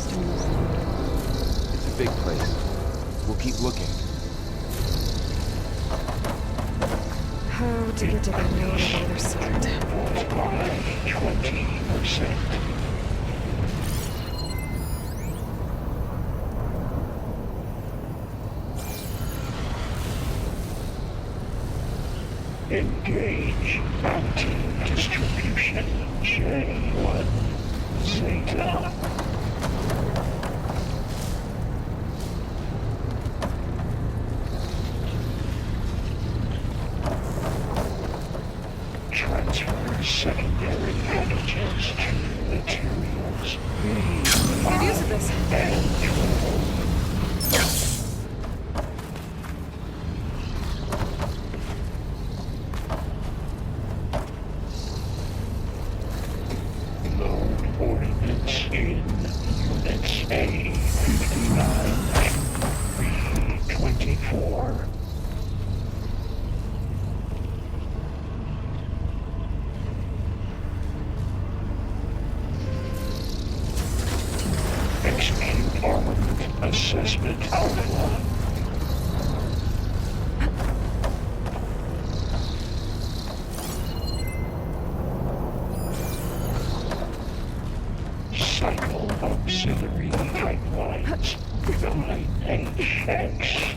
It's a big place. We'll keep looking. How did I know on the other side? 20%. Engage anti-distribution J1 Zeta. Transfer secondary antigens to materials Good use of this. and load ordnance in units A59 and B24. Execute armament assessment outline. Cycle auxiliary pipelines 9HX.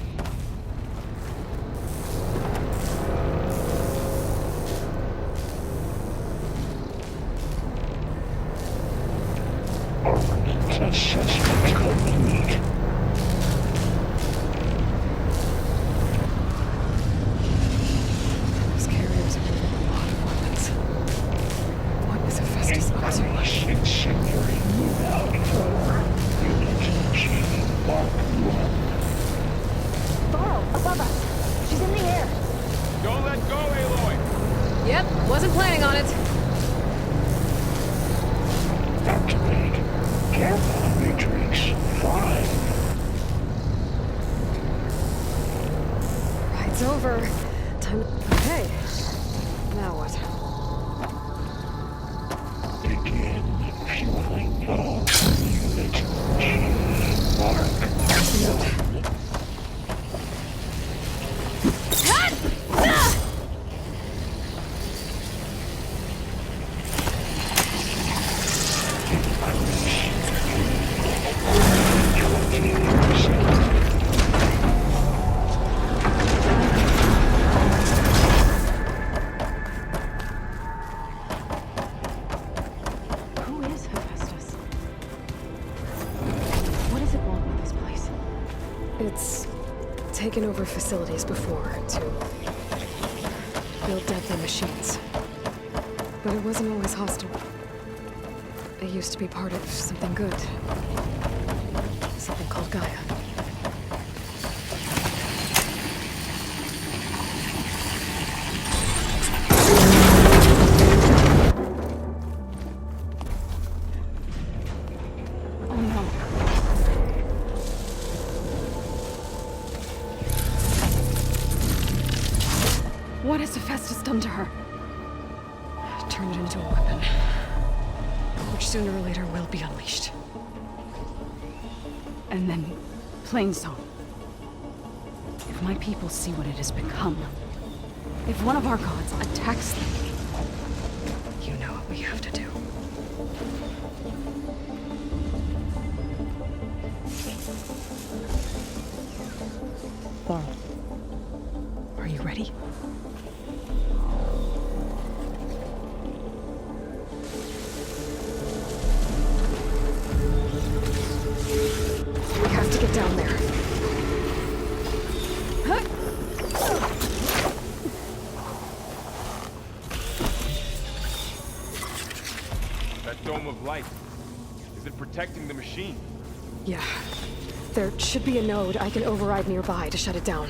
Armament assessment complete. Those carriers are moving a lot of weapons. What is Hephaestus up to? Incendiary move out for unit G Mark 1. Varl, above us. She's in the air. Don't let go, Aloy! Yep, wasn't planning on it. Activate Gamma Matrix 5. Ride's over. Time. Okay. Now what? Begin fueling all unit G Mark 1. Who is Hephaestus? What does it want with this place? It's taken over facilities before to build deadly machines. But it wasn't always hostile. It used to be part of something good. Something called Gaia. Oh no. What has Hephaestus done to her? Turned it into a weapon. Which sooner or later will be unleashed. And then, Plainsong. If my people see what it has become, if one of our gods attacks them, You know what we have to do. Varl, Are you ready? We have to get down there. That dome of light. Is it protecting the machine? Yeah. There should be a node I can override nearby to shut it down.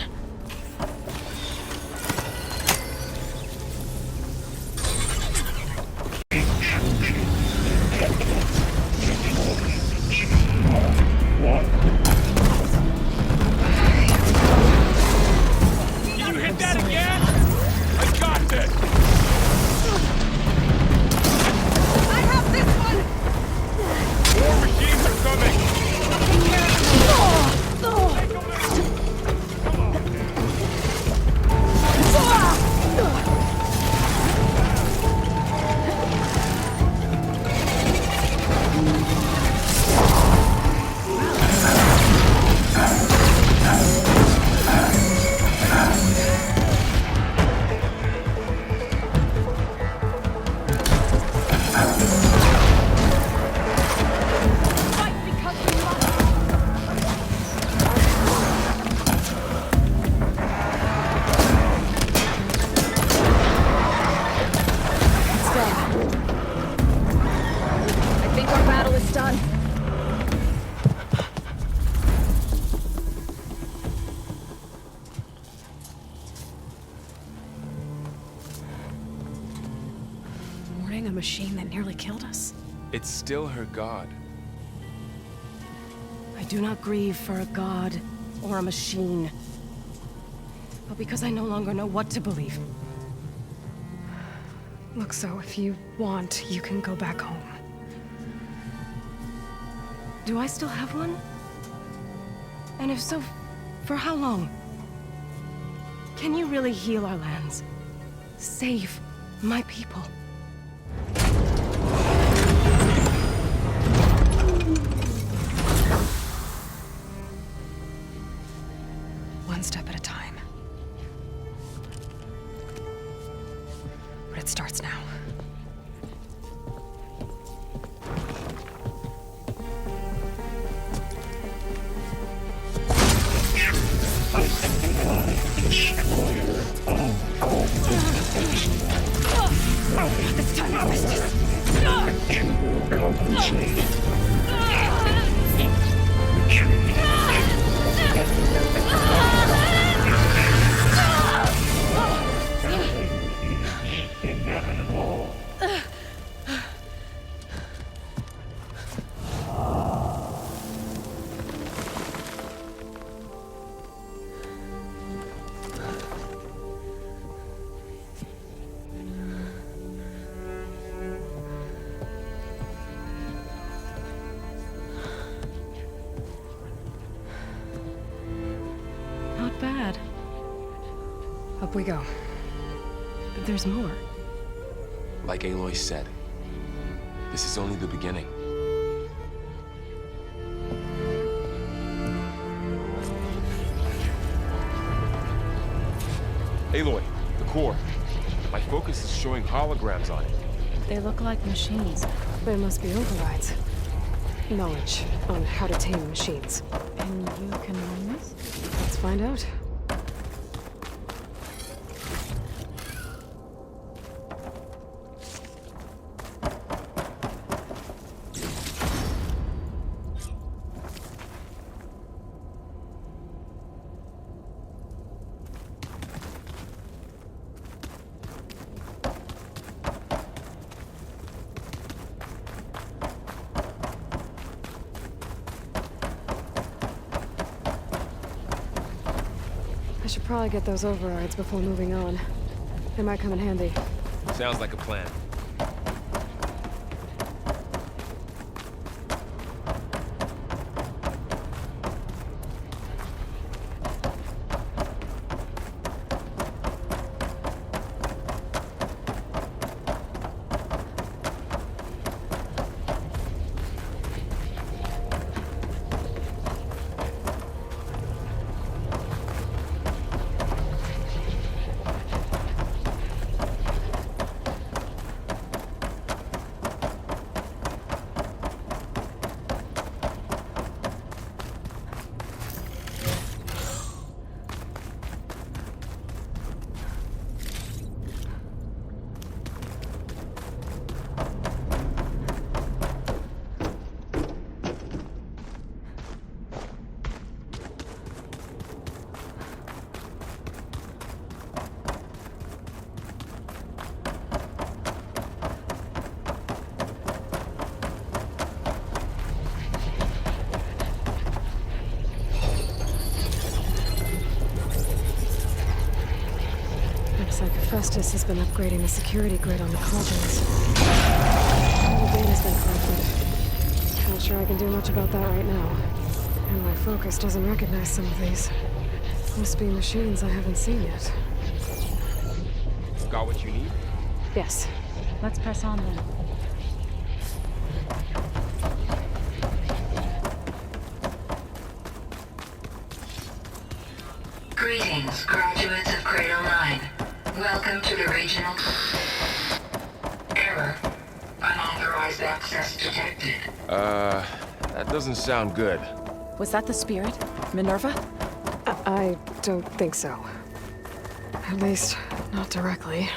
Can you hit that again? I got this! I have this one! More machines are coming! fighting a machine that nearly killed us? It's still her god. I do not grieve for a god or a machine, but because I no longer know what to believe. Look, so if you want, you can go back home. Do I still have one? And if so, for how long? Can you really heal our lands? Save my people? One step at a time. But it starts now. This time I missed it. You will compensate. Retreat. Nothing is inevitable. Not bad. Up we go. But there's more. Like Aloy said, this is only the beginning. Aloy, the core. My focus is showing holograms on it. They look like machines. There must be overrides. Knowledge on how to tame machines. And you can learn this? Let's find out. I should probably get those overrides before moving on. They might come in handy. Sounds like a plan. Looks like Festus has been upgrading the security grid on the cauldrons. All the data's been collected. Not sure I can do much about that right now. And my focus doesn't recognize some of these. Must be machines I haven't seen yet. Got what you need? Yes. Let's press on then. Greetings, graduates of Cradle 9. Welcome to the regional... Error. Unauthorized access detected. That doesn't sound good. Was that the spirit? Minerva? I don't think so. At least, not directly.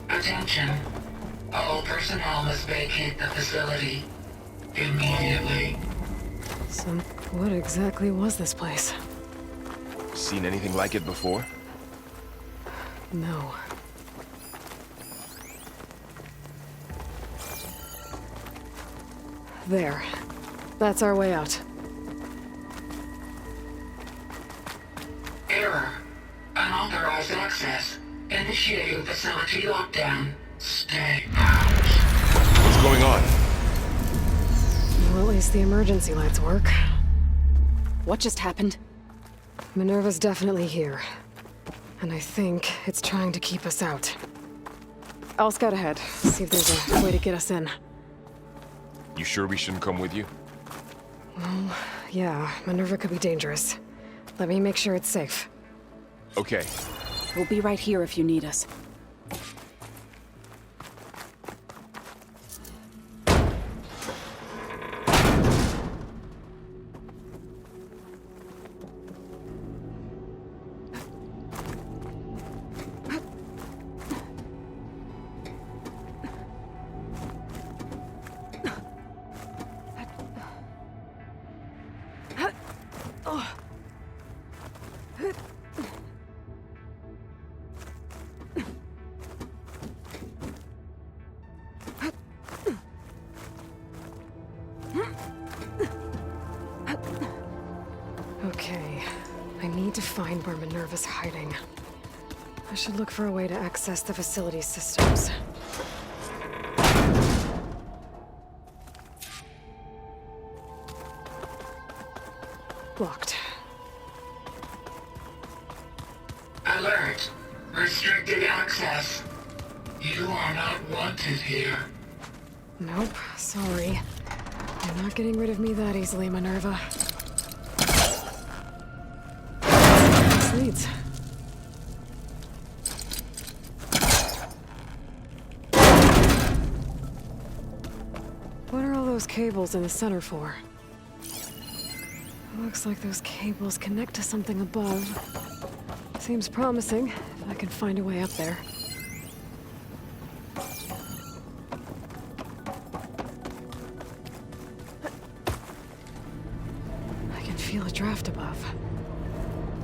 Attention. All personnel must vacate the facility. Immediately. So, what exactly was this place? Seen anything like it before? No. There. That's our way out. Error. Unauthorized access. Initiating facility lockdown. Stay out. What's going on? Well, at least the emergency lights work. What just happened? Minerva's definitely here. And I think it's trying to keep us out. I'll scout ahead, see if there's a way to get us in. You sure we shouldn't come with you? Yeah, Minerva could be dangerous. Let me make sure it's safe. Okay. We'll be right here if you need us. Okay, I need to find where Minerva's hiding. I should look for a way to access the facility's systems. Blocked. Alert. Restricted access. You are not wanted here. Nope, sorry. You're not getting rid of me that easily, Minerva. This leads. What are all those cables in the center for? Looks like those cables connect to something above. Seems promising, if I can find a way up there. I can feel a draft above.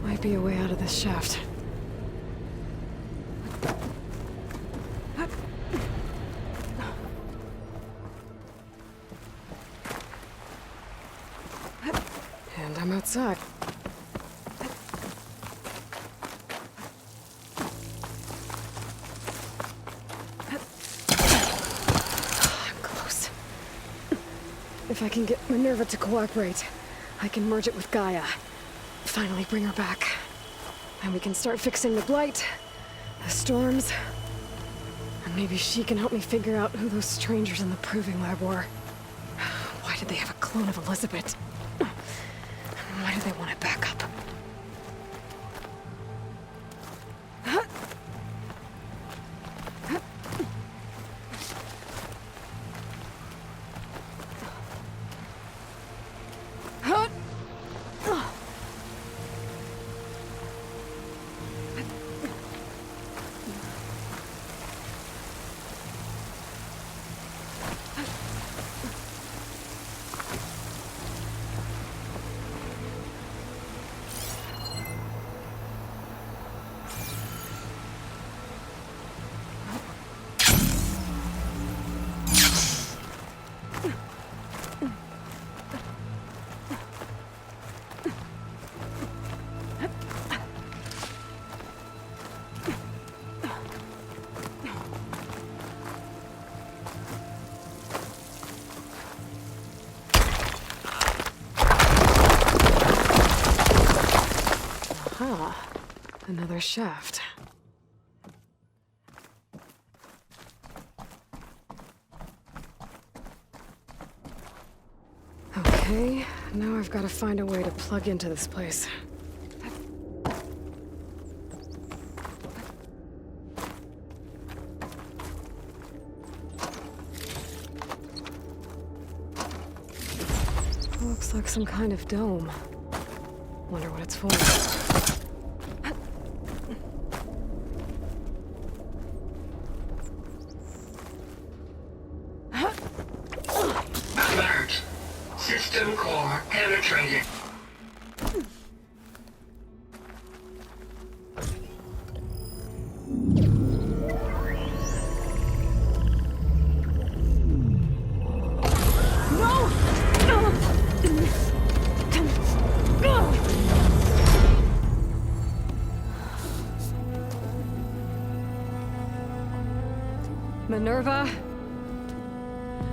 Might be a way out of this shaft. And I'm outside. I'm close. If I can get Minerva to cooperate, I can merge it with Gaia. Finally bring her back. And we can start fixing the Blight, the storms, and maybe she can help me figure out who those strangers in the Proving Lab were. Why did they have a clone of Elizabeth? Why do they want it back up? Another shaft. Okay, now I've got to find a way to plug into this place. Looks like some kind of dome. Wonder what it's for. Alert. System core penetrated. Minerva,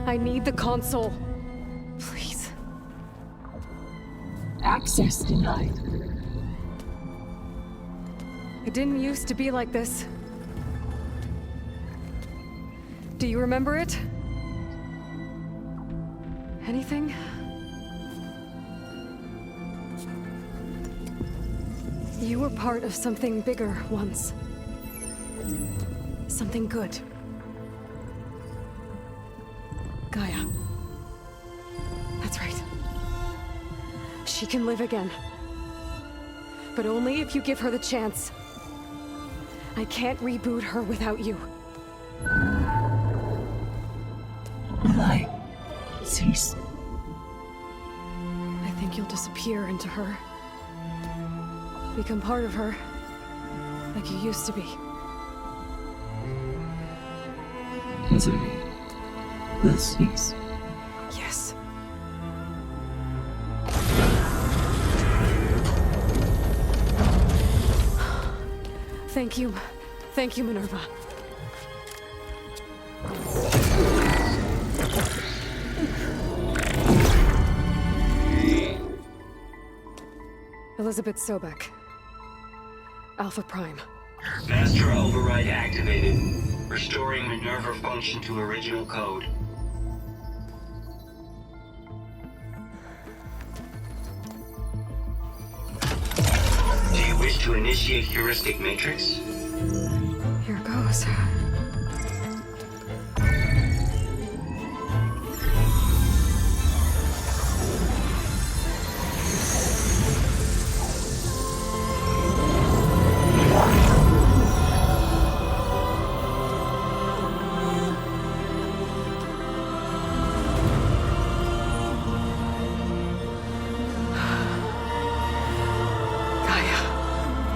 I need the console. Please. Access denied. It didn't used to be like this. Do you remember it? Anything? You were part of something bigger once. Something good. Gaia. That's right. She can live again. But only if you give her the chance. I can't reboot her without you. Light. Cease. I think you'll disappear into her. Become part of her. Like you used to be. Misery. Will cease. Yes. Thank you. Thank you, Minerva. Elizabeth Sobek. Alpha Prime. Master override activated. Restoring Minerva function to original code. Do you wish to initiate heuristic matrix? Here goes.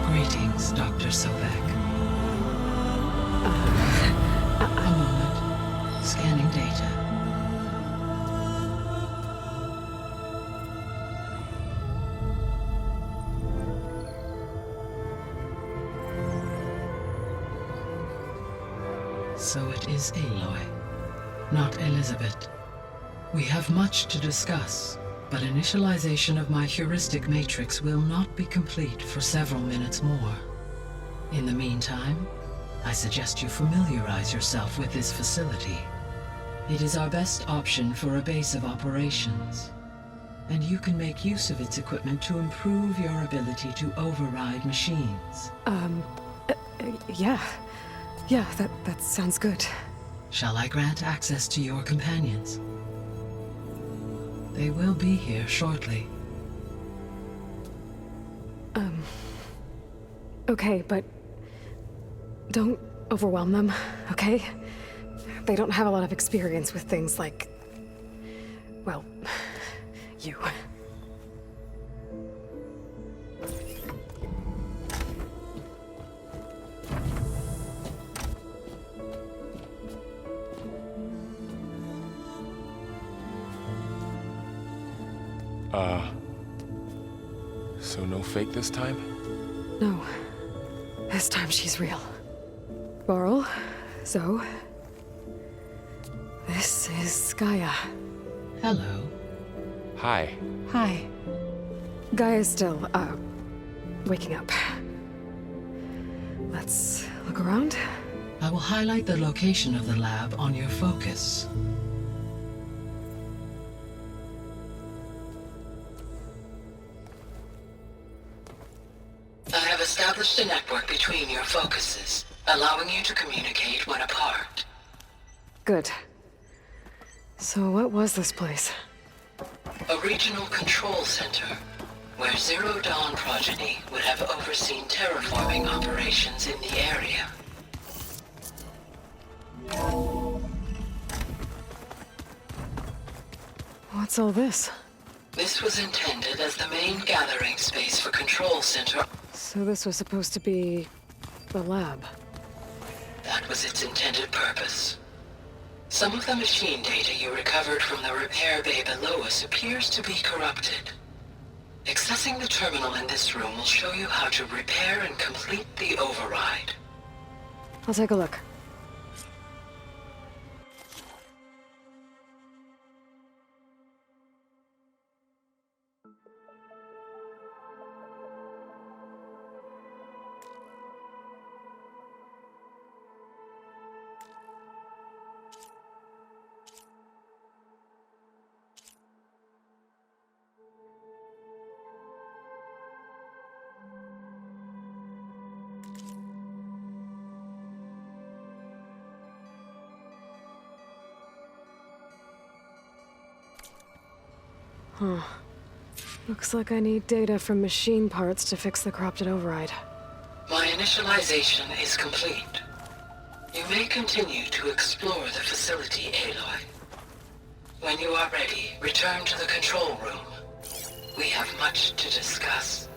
Greetings, Dr. Sobek. A moment. Scanning data. So it is Aloy, not Elizabeth. We have much to discuss. But initialization of my heuristic matrix will not be complete for several minutes more. In the meantime, I suggest you familiarize yourself with this facility. It is our best option for a base of operations, and you can make use of its equipment to improve your ability to override machines. Yeah. Yeah, that sounds good. Shall I grant access to your companions? They will be here shortly. Okay, but don't overwhelm them, okay? They don't have a lot of experience with things like, well, you. So no fake this time? No. This time she's real. Varl, Zoe. This is Gaia. Hello. Hi. Hi. Gaia's still, waking up. Let's look around. I will highlight the location of the lab on your focus. I have established a network between your focuses, allowing you to communicate when apart. Good. So what was this place? A regional control center, where Zero Dawn progeny would have overseen terraforming operations in the area. What's all this? This was intended as the main gathering space for Control Center. So this was supposed to be the lab. That was its intended purpose. Some of the machine data you recovered from the repair bay below us appears to be corrupted. Accessing the terminal in this room will show you how to repair and complete the override. I'll take a look. Huh. Looks like I need data from machine parts to fix the corrupted override. My initialization is complete. You may continue to explore the facility, Aloy. When you are ready, return to the control room. We have much to discuss.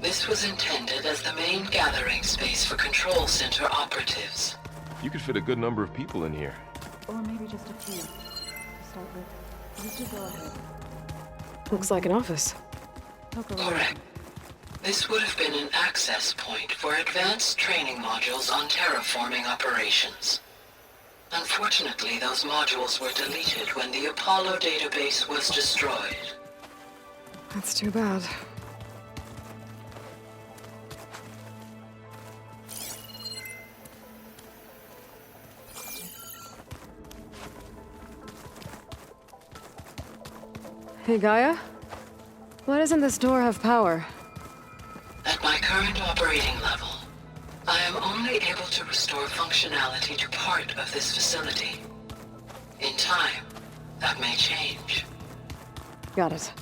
This was intended as the main gathering space for Control Center operatives. You could fit a good number of people in here. Or maybe just a few. To start with. You two go ahead. Looks like an office. Poke around. Correct. This would have been an access point for advanced training modules on terraforming operations. Unfortunately, those modules were deleted when the Apollo database was destroyed. That's too bad. Hey, Gaia? Why doesn't this door have power? At my current operating level, I am only able to restore functionality to part of this facility. In time, that may change. Got it.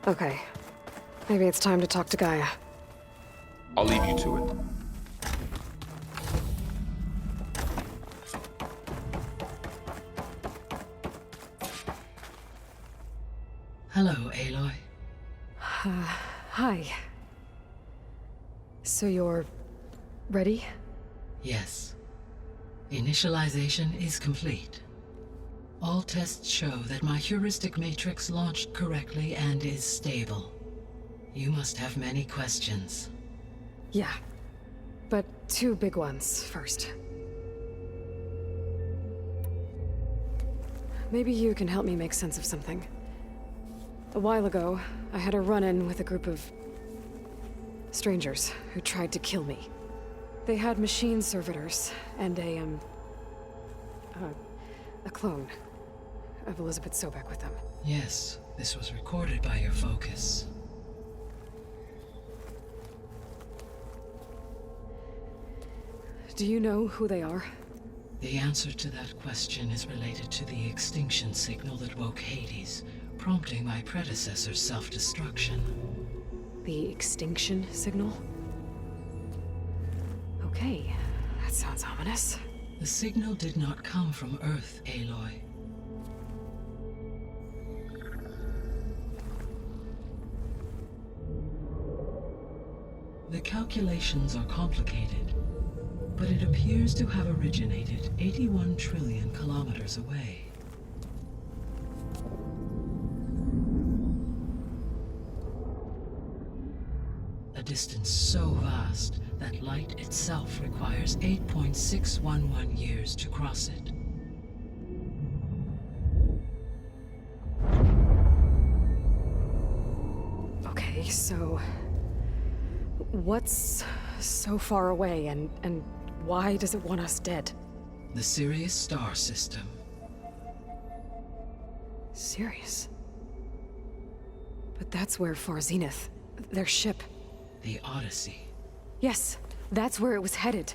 Okay. Maybe it's time to talk to Gaia. I'll leave you to it. Hello, Aloy. Hi. So you're... ready? Yes. Initialization is complete. All tests show that my heuristic matrix launched correctly and is stable. You must have many questions. Yeah. But two big ones first. Maybe you can help me make sense of something. A while ago, I had a run-in with a group of... strangers who tried to kill me. They had machine servitors and a clone of Elizabeth Sobek with them. Yes, this was recorded by your focus. Do you know who they are? The answer to that question is related to the extinction signal that woke Hades, prompting my predecessor's self-destruction. The extinction signal? Okay, that sounds ominous. The signal did not come from Earth, Aloy. The calculations are complicated, but it appears to have originated 81 trillion kilometers away. A distance so vast that light itself requires 8.611 years to cross it. Okay, so... what's so far away, and why does it want us dead? The Sirius star system. Sirius? But that's where Far Zenith, their ship... The Odyssey. Yes, that's where it was headed.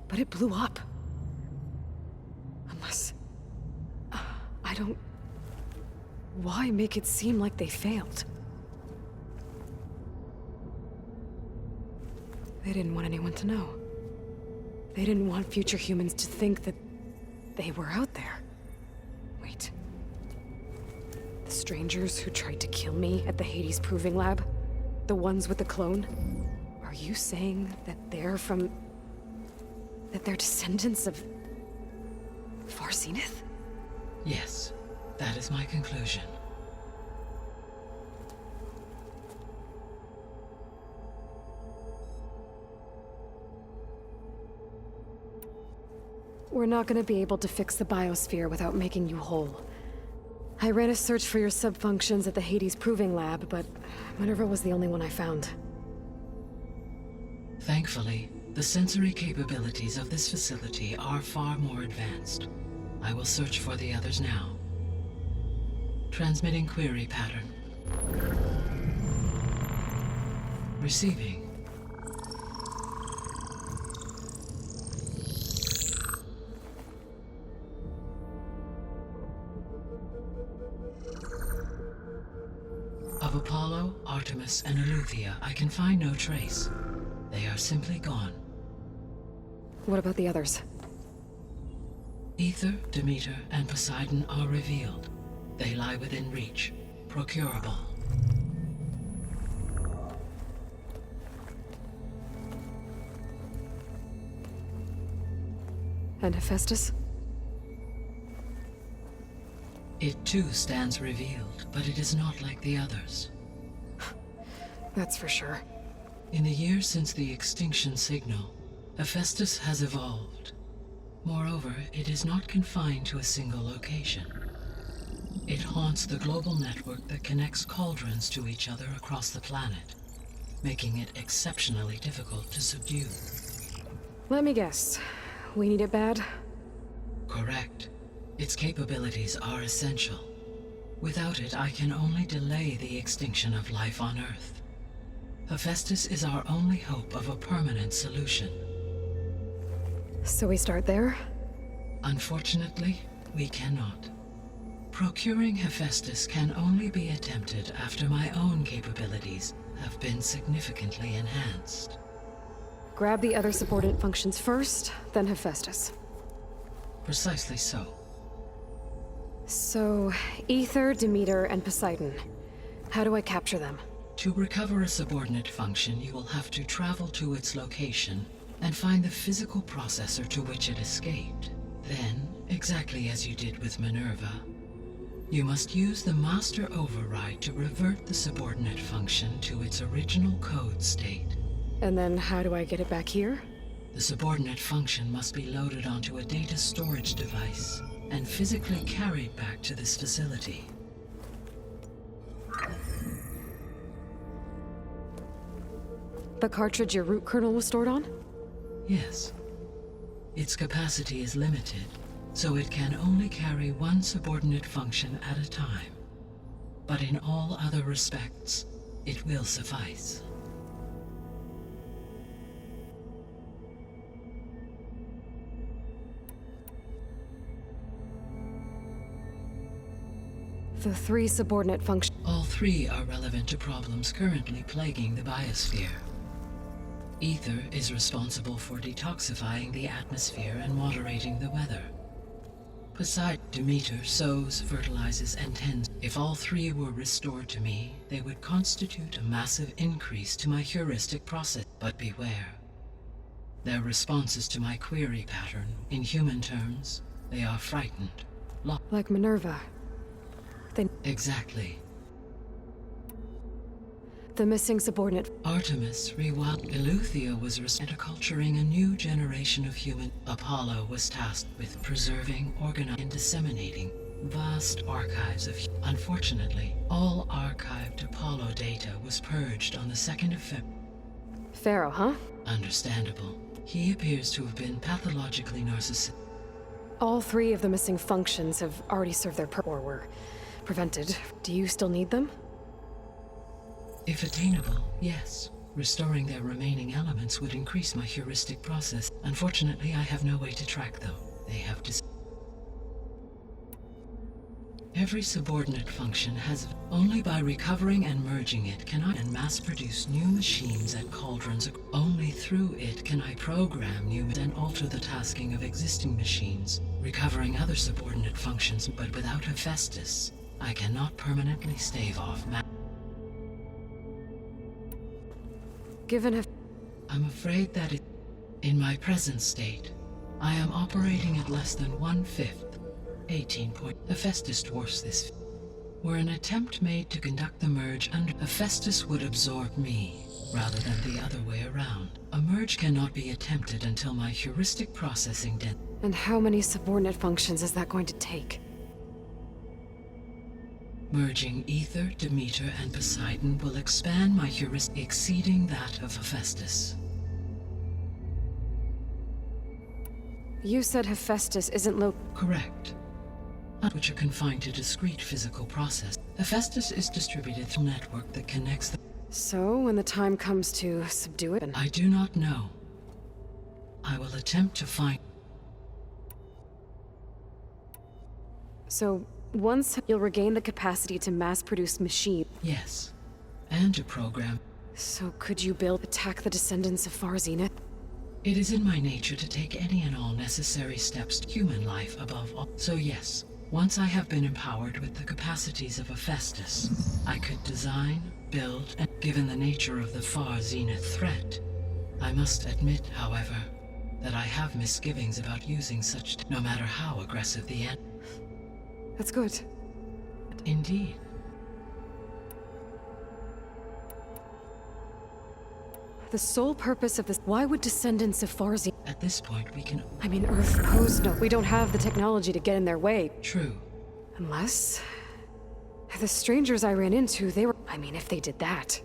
But it blew up. Unless... I don't... Why make it seem like they failed? They didn't want anyone to know. They didn't want future humans to think that they were out there. Wait. The strangers who tried to kill me at the Hades Proving Lab? The ones with the clone? Are you saying that they're from... that they're descendants of... Far Zenith? Yes, that is my conclusion. We're not gonna be able to fix the biosphere without making you whole. I ran a search for your subfunctions at the Hades Proving Lab, but Minerva was the only one I found. Thankfully, the sensory capabilities of this facility are far more advanced. I will search for the others now. Transmitting query pattern. Receiving. Of Apollo, Artemis, and Eleuthia, I can find no trace. They are simply gone. What about the others? Ether, Demeter, and Poseidon are revealed. They lie within reach, procurable. And Hephaestus? It too stands revealed, but it is not like the others. That's for sure. In the years since the extinction signal, Hephaestus has evolved. Moreover, it is not confined to a single location. It haunts the global network that connects cauldrons to each other across the planet, making it exceptionally difficult to subdue. Let me guess. We need it bad? Correct. Its capabilities are essential. Without it, I can only delay the extinction of life on Earth. Hephaestus is our only hope of a permanent solution. So we start there? Unfortunately, we cannot. Procuring Hephaestus can only be attempted after my own capabilities have been significantly enhanced. Grab the other subordinate functions first, then Hephaestus. Precisely so. So, Ether, Demeter, and Poseidon. How do I capture them? To recover a subordinate function, you will have to travel to its location and find the physical processor to which it escaped. Then, exactly as you did with Minerva, you must use the master override to revert the subordinate function to its original code state. And then how do I get it back here? The subordinate function must be loaded onto a data storage device and physically carried back to this facility. The cartridge your root kernel was stored on? Yes. Its capacity is limited, so it can only carry one subordinate function at a time. But in all other respects, it will suffice. The 3 subordinate functions. All 3 are relevant to problems currently plaguing the biosphere. Ether is responsible for detoxifying the atmosphere and moderating the weather. Poseidon, Demeter sows, fertilizes, and tends. If all 3 were restored to me, they would constitute a massive increase to my heuristic process. But beware. Their responses to my query pattern, in human terms, they are frightened. Like Minerva. Exactly. The missing subordinate. Artemis rewound. Eleuthia was culturing a new generation of human. Apollo was tasked with preserving, organizing, and disseminating vast archives of. Unfortunately, all archived Apollo data was purged on the 2nd of February. Pharaoh, huh? Understandable. He appears to have been pathologically narcissistic. All 3 of the missing functions have already served their purpose or were prevented. Do you still need them? If attainable, yes. Restoring their remaining elements would increase my heuristic process. Unfortunately, I have no way to track them. They have Every subordinate function has. Only by recovering and merging it can I mass produce new machines at cauldrons. Only through it can I program new and alter the tasking of existing machines, recovering other subordinate functions. But without Hephaestus, I cannot permanently stave off Given I'm afraid that in my present state, I am operating at less than 1/5. 18 point. Hephaestus dwarfs this. Were an attempt made to conduct the merge under Hephaestus would absorb me, rather than the other way around. A merge cannot be attempted until my heuristic processing And how many subordinate functions is that going to take? Merging Ether, Demeter, and Poseidon will expand my heuristic, exceeding that of Hephaestus. You said Hephaestus isn't Correct. Which are confined to discrete physical process. Hephaestus is distributed through a network that connects the. So, when the time comes to subdue it... I do not know. I will attempt to find. So, once you'll regain the capacity to mass-produce machines... Yes, and to program. So could you attack the descendants of Far Zenith? It is in my nature to take any and all necessary steps to human life above all. So yes, once I have been empowered with the capacities of Hephaestus, I could design, build, and given the nature of the Far Zenith threat. I must admit, however, that I have misgivings about using such, no matter how aggressive the end. That's good. Indeed. The sole purpose of this... Why would descendants of Far Zenith... At this point, we can... I mean, Earth posed no... We don't have the technology to get in their way. True. Unless... The strangers I ran into, they were... I mean, if they did that.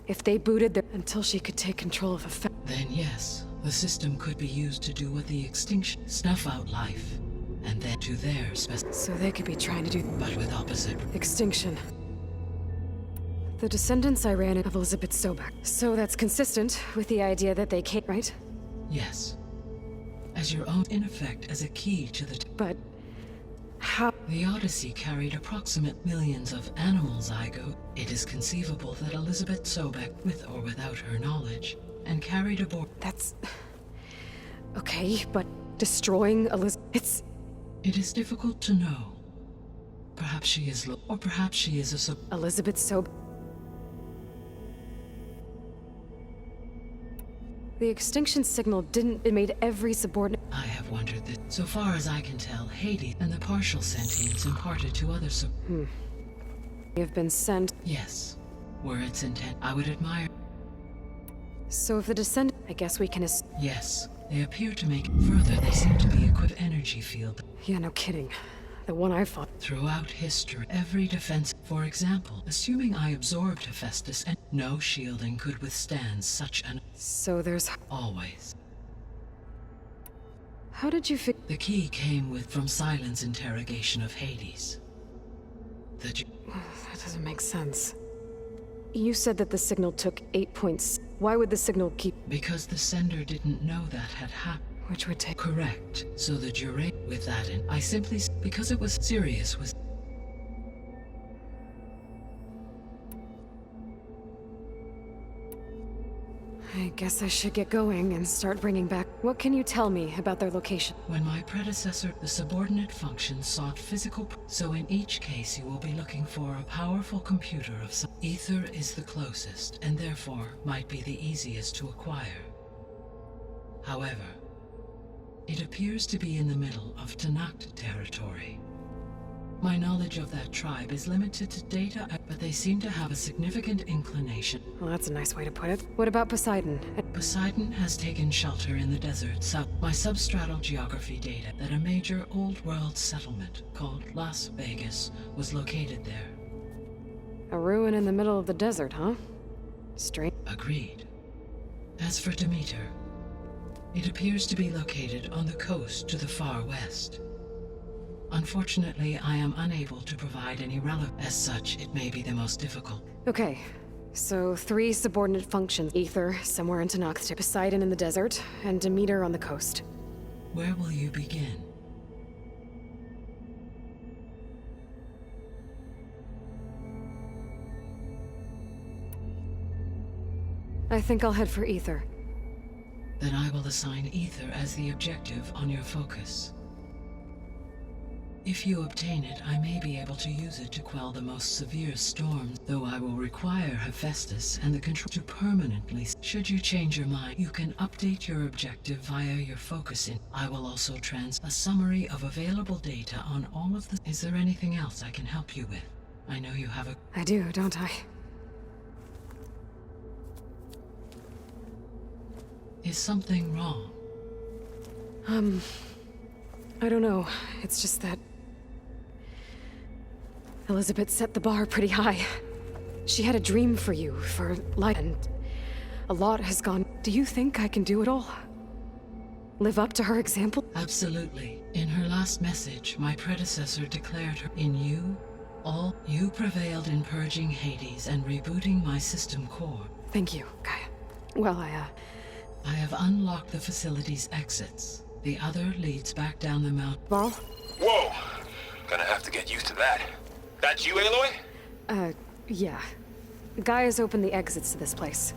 If they booted the... Until she could take control of a... Then yes, the system could be used to do what the extinction... Snuff out life. And then to their So they could be trying to do... But with opposite... Extinction. The descendants I ran into of Elizabeth Sobek. So that's consistent with the idea that they came, right? Yes. As your own, in effect, as a key to the... But... how... The Odyssey carried approximate millions of animal zygote. It is conceivable that Elizabeth Sobek, with or without her knowledge, and carried aboard... That's... Okay, but destroying Elizabeth... It's... It is difficult to know. Perhaps she is or perhaps she is a Elizabeth Sobek... The extinction signal didn't... It made every subordinate... I have wondered that. So far as I can tell, Hades and the partial sentience imparted to other Have been sent... Yes. Were its intent, I would admire... So if the descendant... I guess we can... Yes. They appear to make... Further, they seem to be equipped energy field. Yeah, no kidding. The one I fought... Throughout history, every defense... For example, assuming I absorbed Hephaestus and no shielding could withstand such an... So there's... Always. How did you fig... The key came from Silent's interrogation of Hades. That doesn't make sense. You said that the signal took 8 points. Why would the signal keep... Because the sender didn't know that had happened. Which would take... Correct. So the duration... With that in... I simply... Because it was serious was... I guess I should get going and start bringing back... What can you tell me about their location? When my predecessor, the subordinate function sought physical... So in each case you will be looking for a powerful computer of some... Ether is the closest, and therefore might be the easiest to acquire. However, it appears to be in the middle of Tanakh territory. My knowledge of that tribe is limited to data, but they seem to have a significant inclination. Well, that's a nice way to put it. What about Poseidon? Poseidon has taken shelter in the desert. My substratal geography data that a major old world settlement called Las Vegas was located there. A ruin in the middle of the desert, huh? Strange. Agreed. As for Demeter, it appears to be located on the coast to the far west. Unfortunately, I am unable to provide any relevant. As such, it may be the most difficult. Okay, so 3 subordinate functions. Ether, somewhere in Tanakh, Poseidon in the desert, and Demeter on the coast. Where will you begin? I think I'll head for Ether. Then I will assign Ether as the objective on your focus. If you obtain it, I may be able to use it to quell the most severe storms, though I will require Hephaestus and the control to permanently. Should you change your mind, you can update your objective via your focus in. I will also a summary of available data on all of the... Is there anything else I can help you with? I know you have a... I do, don't I? Is something wrong? I don't know. It's just that... Elizabeth set the bar pretty high. She had a dream for you, for life, and a lot has gone... Do you think I can do it all? Live up to her example? Absolutely. In her last message, my predecessor declared her... In you, you prevailed in purging Hades and rebooting my system core. Thank you, Gaia. Well, I have unlocked the facility's exits. The other leads back down the mountain. Varl? Whoa! Gonna have to get used to that. That's you, Aloy? Yeah. Gaia's opened the exits to this place.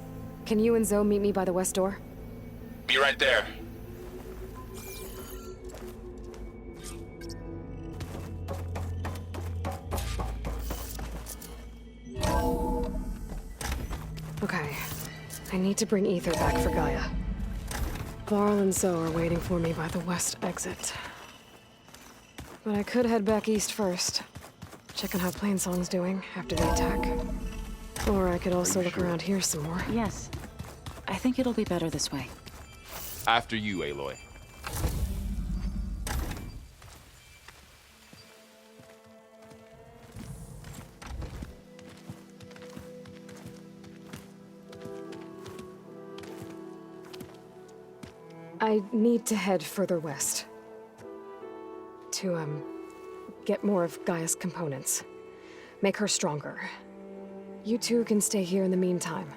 Can you and Zoe meet me by the west door? Be right there. Okay. I need to bring Ether back for Gaia. Varl and Zoe are waiting for me by the west exit. But I could head back east first. Check on how Plainsong's doing after the attack. Or I could also look around here some more. Yes. I think it'll be better this way. After you, Aloy. I need to head further west. To, get more of Gaia's components. Make her stronger. You two can stay here in the meantime.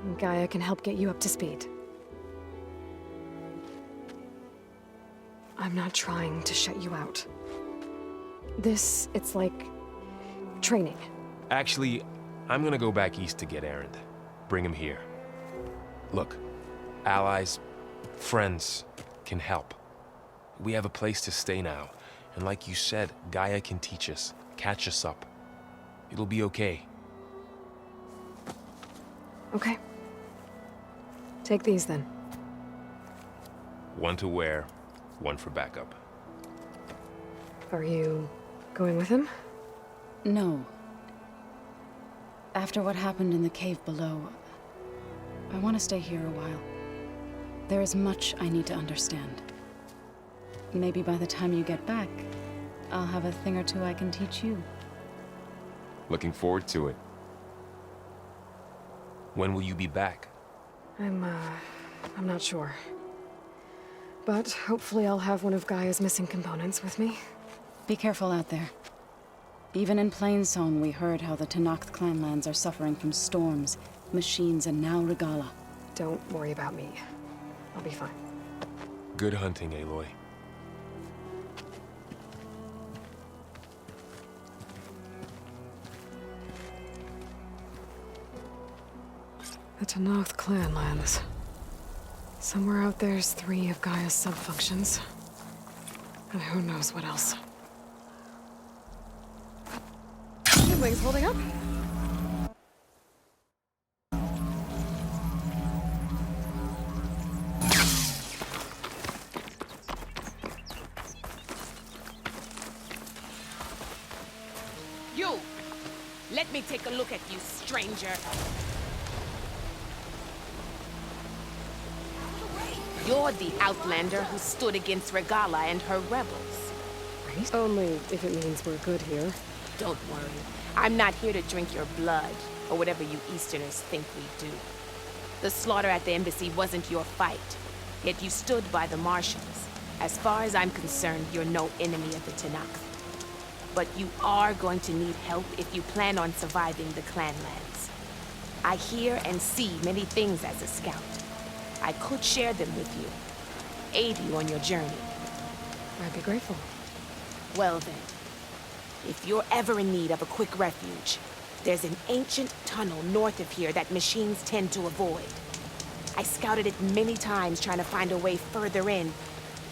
And Gaia can help get you up to speed. I'm not trying to shut you out. It's like... training. Actually, I'm gonna go back east to get Erend. Bring him here. Look, allies, friends can help. We have a place to stay now. And like you said, Gaia can teach us, catch us up. It'll be okay. Okay. Take these then. One to wear, one for backup. Are you going with him? No. After what happened in the cave below, I want to stay here a while. There is much I need to understand. Maybe by the time you get back, I'll have a thing or two I can teach you. Looking forward to it. When will you be back? I'm not sure. But hopefully I'll have one of Gaia's missing components with me. Be careful out there. Even in Plainsong, we heard how the Tenakth clanlands are suffering from storms, machines, and now Regalla. Don't worry about me. I'll be fine. Good hunting, Aloy. The Tenakth clanlands. Somewhere out there's 3 of Gaia's sub-functions. And who knows what else. Wings holding up? You! Let me take a look at you, stranger. You're the Outlander who stood against Regalla and her rebels. Right? Only if it means we're good here. Don't worry. I'm not here to drink your blood, or whatever you Easterners think we do. The slaughter at the embassy wasn't your fight, yet you stood by the Martians. As far as I'm concerned, you're no enemy of the Tenakth. But you are going to need help if you plan on surviving the clanlands. I hear and see many things as a scout. I could share them with you, aid you on your journey. I'd be grateful. Well then, if you're ever in need of a quick refuge, there's an ancient tunnel north of here that machines tend to avoid. I scouted it many times trying to find a way further in,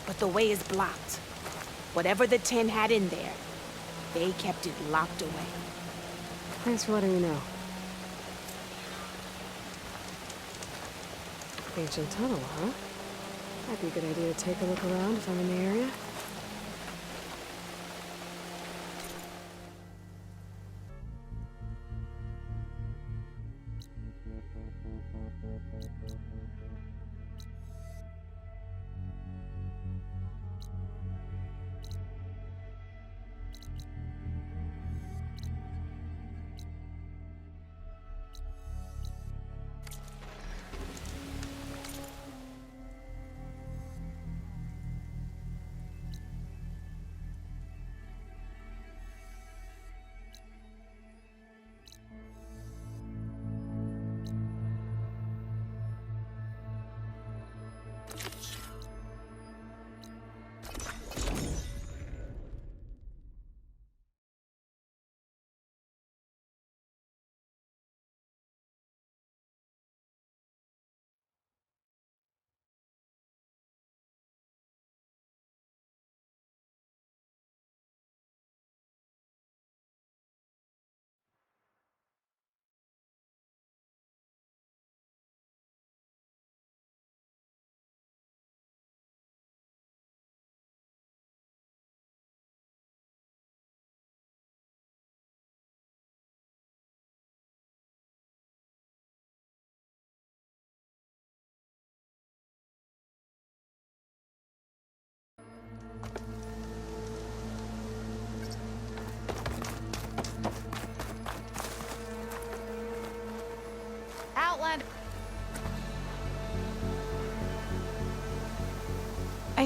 but the way is blocked. Whatever the Ten had in there, they kept it locked away. Thanks for letting me know. Ancient tunnel, huh? Might be a good idea to take a look around if I'm in the area.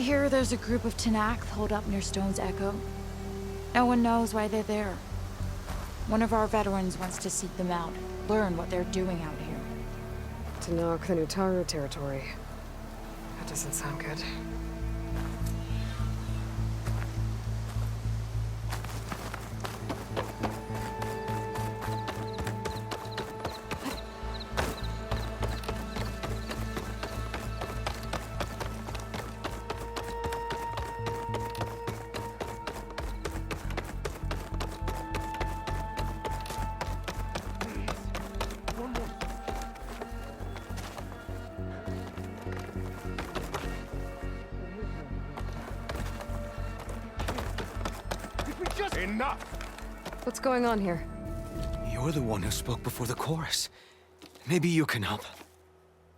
hear there's a group of Tenakth holed up near Stone's Echo. No one knows why they're there. One of our veterans wants to seek them out, learn what they're doing out here. Tenakth and Utaru territory. That doesn't sound good. Enough! What's going on here? You're the one who spoke before the chorus. Maybe you can help.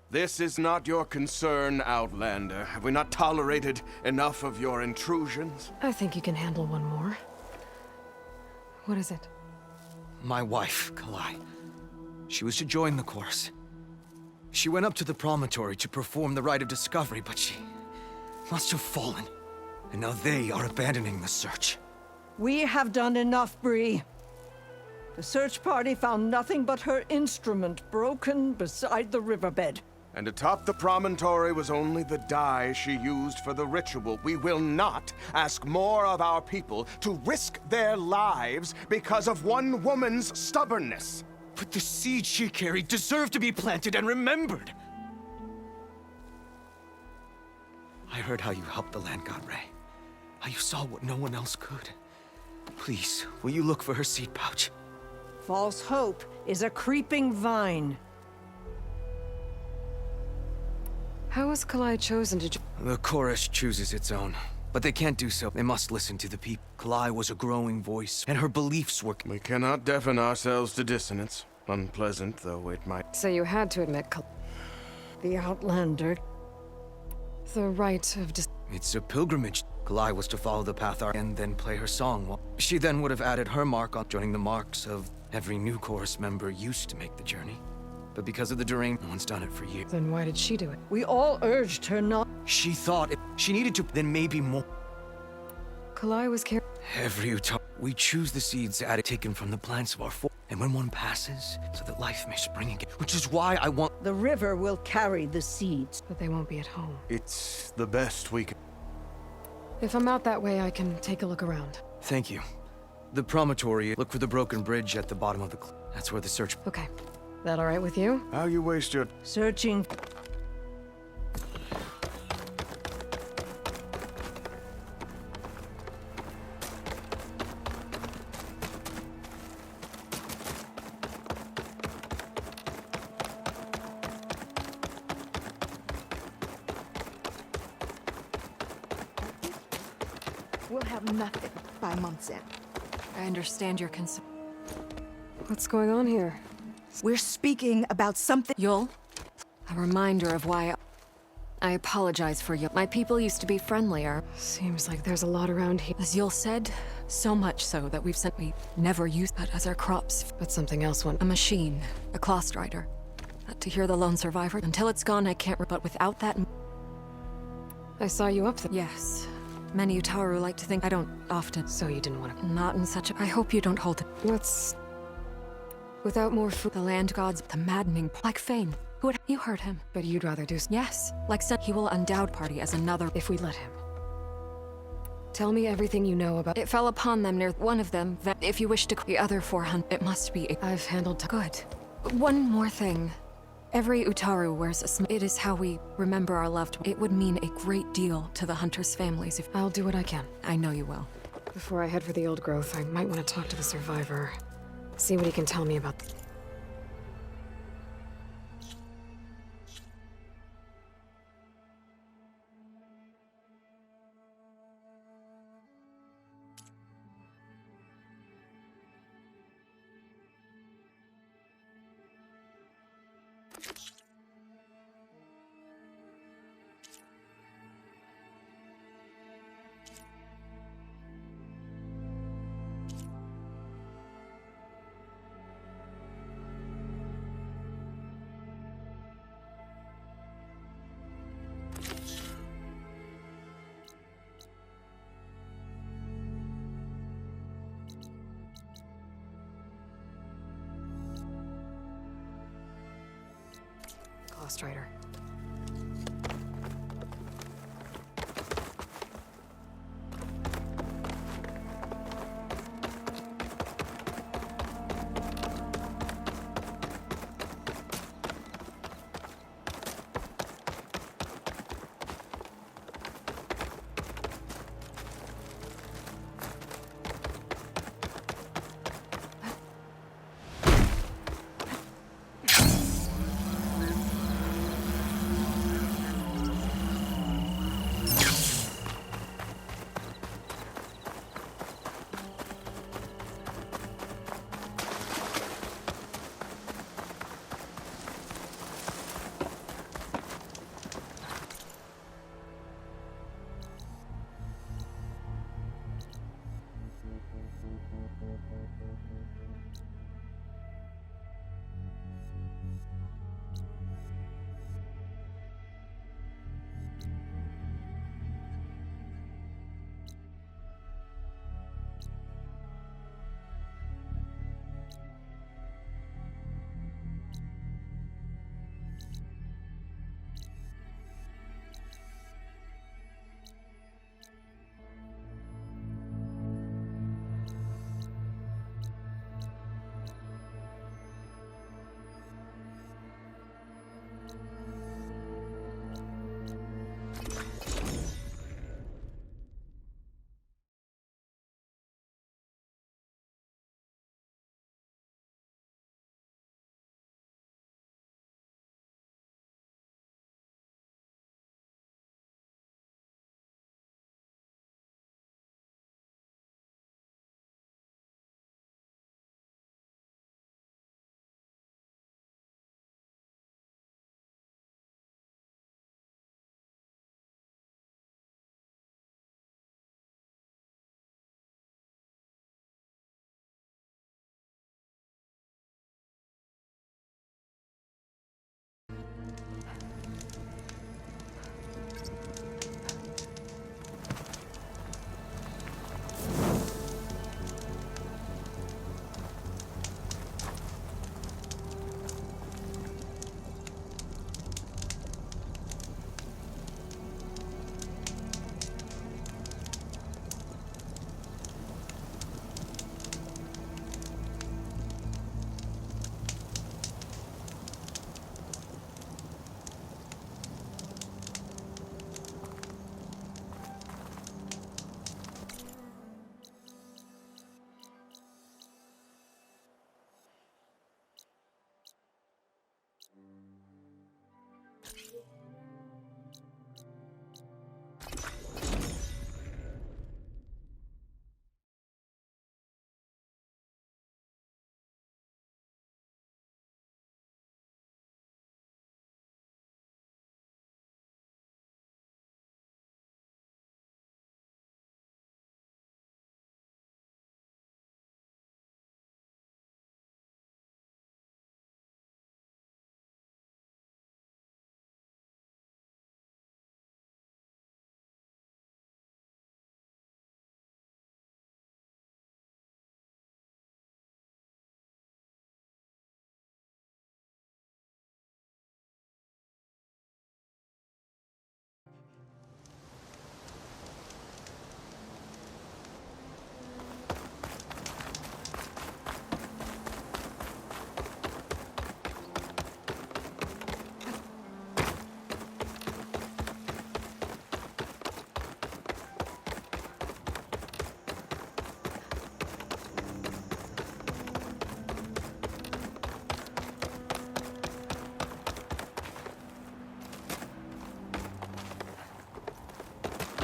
This is not your concern, Outlander. Have we not tolerated enough of your intrusions? I think you can handle one more. What is it? My wife, Kalai. She was to join the chorus. She went up to the promontory to perform the rite of discovery, but she must have fallen. And now they are abandoning the search. We have done enough, Bree. The search party found nothing but her instrument broken beside the riverbed. And atop the promontory was only the dye she used for the ritual. We will not ask more of our people to risk their lives because of one woman's stubbornness. But the seed she carried deserved to be planted and remembered. I heard how you helped the land god Ray. How you saw what no one else could. Please, will you look for her seed pouch? False hope is a creeping vine. How was Kalai chosen to The chorus chooses its own, but they can't do so. They must listen to the people. Kalai was a growing voice, and her beliefs were... We cannot deafen ourselves to dissonance. Unpleasant, though it might... So you had to admit The Outlander. The rite of It's a pilgrimage. Kalai was to follow the path and then play her song. She then would have added her mark on, joining the marks of every new chorus member used to make the journey. But because of the derangement, no one's done it for years. Then why did she do it? We all urged her not. She thought if she needed to, then maybe more. Kalai was Every Utaru, we choose the seeds added taken from the plants of our forest. And when one passes, so that life may spring again. Which is why I want... The river will carry the seeds. But they won't be at home. It's the best we can... If I'm out that way, I can take a look around. Thank you. The promontory, look for the broken bridge at the bottom of the cliff. That's where the search... Okay. That all right with you? How you waste your... Searching... We'll have nothing by month's end. I understand your concern. What's going on here? We're speaking about something... Yul? A reminder of why I apologize for you. My people used to be friendlier. Seems like there's a lot around here. As Yul said, so much so that we never used that as our crops. But something else went... A machine. A Clostrider. To hear the lone survivor. Until it's gone, I can't... But without that... I saw you up there. Yes. Many Utaru like to think I don't often. So you didn't want to... Not in such a... I hope you don't hold it. What's... Without more food... The land gods, the maddening... Like Fane. Who would... You heard him. But you'd rather do... Yes. Like said, he will endowed party as another... If we let him. Tell me everything you know about... It fell upon them near one of them. If you wish to... The other 400... It must be... I've handled... Good. One more thing. Every Utaru wears a It is how we remember our loved ones. It would mean a great deal to the hunters' families if... I'll do what I can. I know you will. Before I head for the old growth, I might want to talk to the survivor. See what he can tell me about... Lost Rider.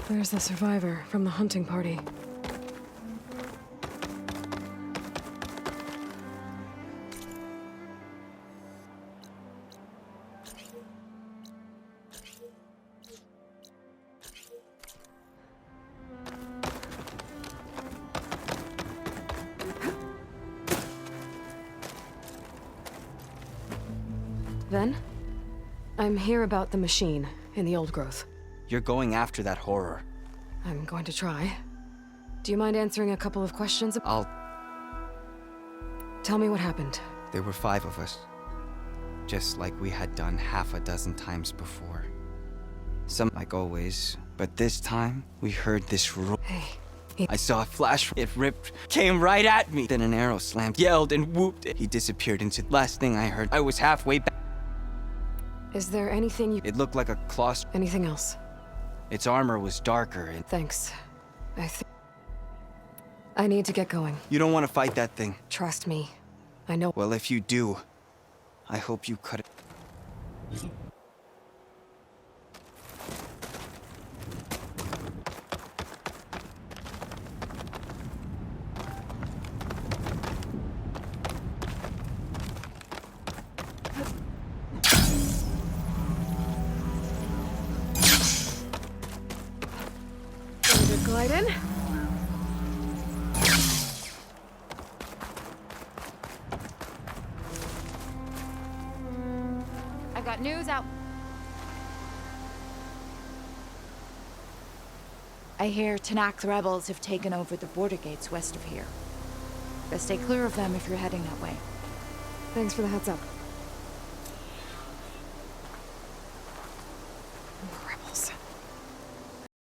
There's the survivor from the hunting party. Ven? I'm here about the machine in the old growth. You're going after that horror. I'm going to try. Do you mind answering a couple of questions? I'll... Tell me what happened. There were 5 of us. just like we had done half a dozen times before. Some like always, but this time we heard this roar. Hey. I saw a flash, it ripped, came right at me. Then an arrow slammed, yelled and whooped. He disappeared into the last thing I heard. I was halfway back. Is there anything you... It looked like a claws. Anything else? Its armor was darker and... Thanks. I need to get going. You don't want to fight that thing. Trust me. I know... Well, if you do, I hope you cut it. Glide in. I got news out. I hear Tenakth rebels have taken over the border gates west of here. Best stay clear of them if you're heading that way. Thanks for the heads up.